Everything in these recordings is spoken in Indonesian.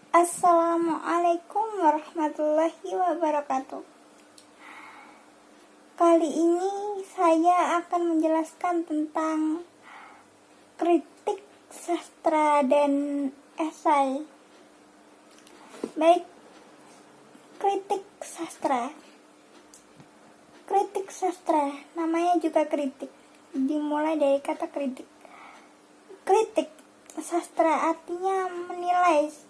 Assalamualaikum warahmatullahi wabarakatuh. Kali ini saya akan menjelaskan tentang kritik sastra dan esai. Baik, kritik sastra. Kritik sastra, namanya juga kritik. Dimulai dari kata kritik. Kritik sastra artinya menilai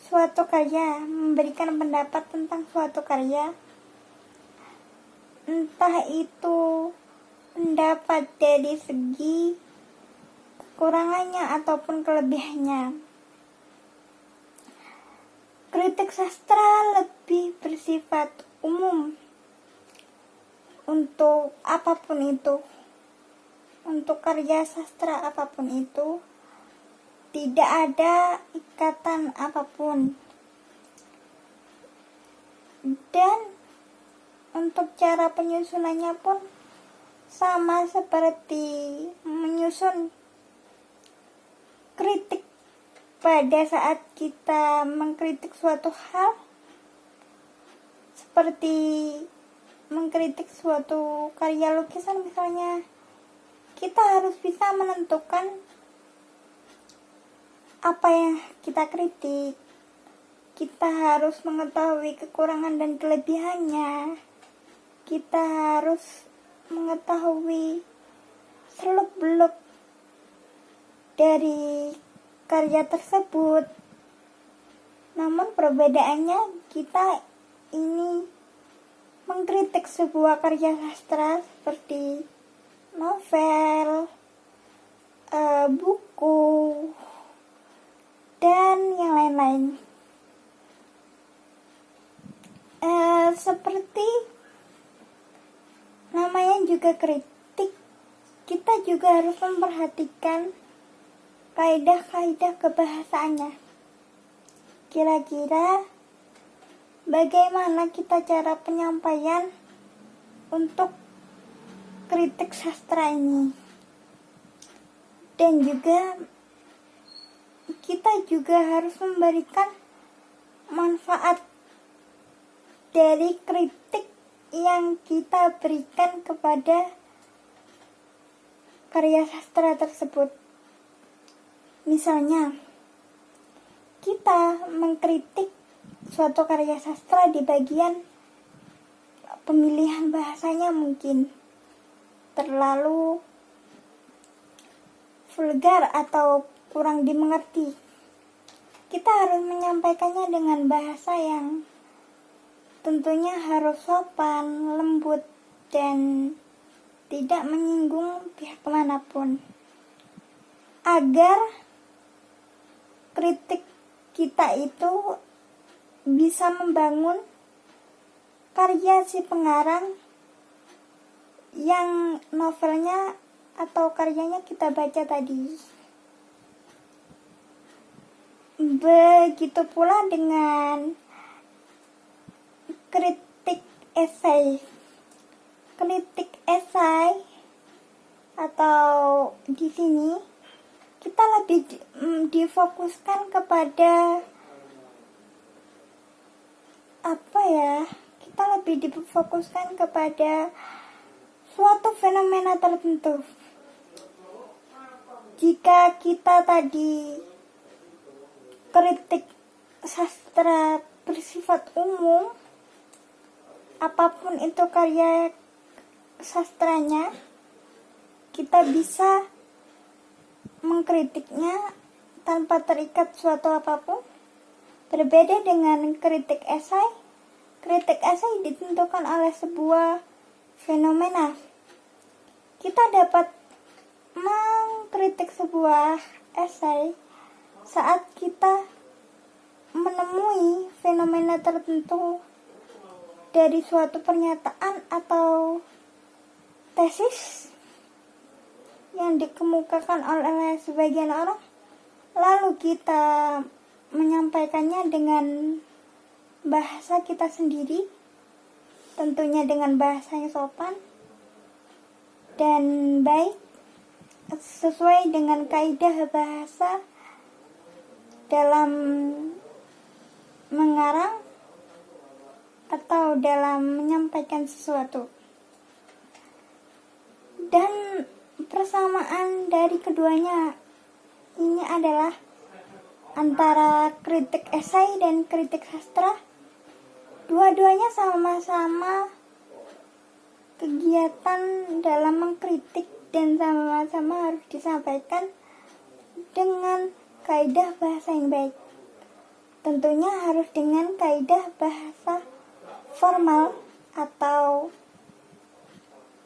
suatu karya, memberikan pendapat tentang suatu karya, entah itu pendapat dari segi kekurangannya ataupun kelebihannya. Kritik sastra lebih bersifat umum untuk apapun itu, untuk karya sastra apapun itu. Tidak ada ikatan apapun. Dan untuk cara penyusunannya pun sama seperti menyusun kritik pada saat kita mengkritik suatu hal, seperti mengkritik suatu karya lukisan misalnya. Kita harus bisa menentukan apa yang kita kritik. Kita harus mengetahui kekurangan dan kelebihannya. Kita harus mengetahui seluk-beluk dari karya tersebut. Namun perbedaannya, kita ini mengkritik sebuah karya sastra seperti novel, buku, dan yang lain-lain. Seperti namanya juga kritik, kita juga harus memperhatikan kaidah-kaidah kebahasaannya. Kira-kira bagaimana kita cara penyampaian untuk kritik sastra ini. Dan juga kita juga harus memberikan manfaat dari kritik yang kita berikan kepada karya sastra tersebut. Misalnya, kita mengkritik suatu karya sastra di bagian pemilihan bahasanya mungkin terlalu vulgar atau kurang dimengerti. Kita harus menyampaikannya dengan bahasa yang tentunya harus sopan, lembut, dan tidak menyinggung pihak manapun, agar kritik kita itu bisa membangun karya si pengarang yang novelnya atau karyanya kita baca tadi. Begitu pula dengan kritik esai. Kritik esai atau di sini kita lebih difokuskan kepada kita lebih difokuskan kepada suatu fenomena tertentu. Jika kita tadi kritik sastra bersifat umum, apapun itu karya sastranya, kita bisa mengkritiknya tanpa terikat suatu apapun. Berbeda dengan kritik esai. Kritik esai ditentukan oleh sebuah fenomena. Kita dapat mengkritik sebuah esai saat kita menemui fenomena tertentu dari suatu pernyataan atau tesis yang dikemukakan oleh sebagian orang, lalu kita menyampaikannya dengan bahasa kita sendiri, tentunya dengan bahasa yang sopan dan baik, sesuai dengan kaidah bahasa dalam mengarang atau dalam menyampaikan sesuatu. Dan persamaan dari keduanya ini adalah antara kritik esai dan kritik sastra. Dua-duanya sama-sama kegiatan dalam mengkritik dan sama-sama harus disampaikan dengan kaidah bahasa yang baik. Tentunya harus dengan kaidah bahasa formal atau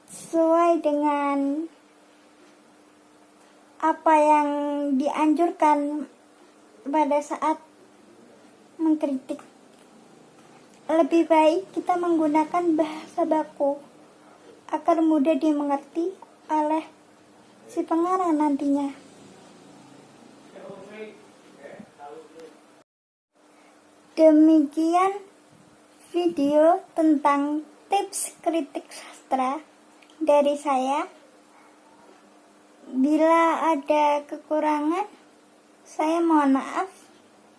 sesuai dengan apa yang dianjurkan pada saat mengkritik. Lebih baik kita menggunakan bahasa baku agar mudah dimengerti oleh si pengarang nantinya. Demikian video tentang tips kritik sastra dari saya. Bila ada kekurangan, saya mohon maaf.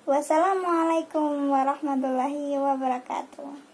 Wassalamualaikum warahmatullahi wabarakatuh.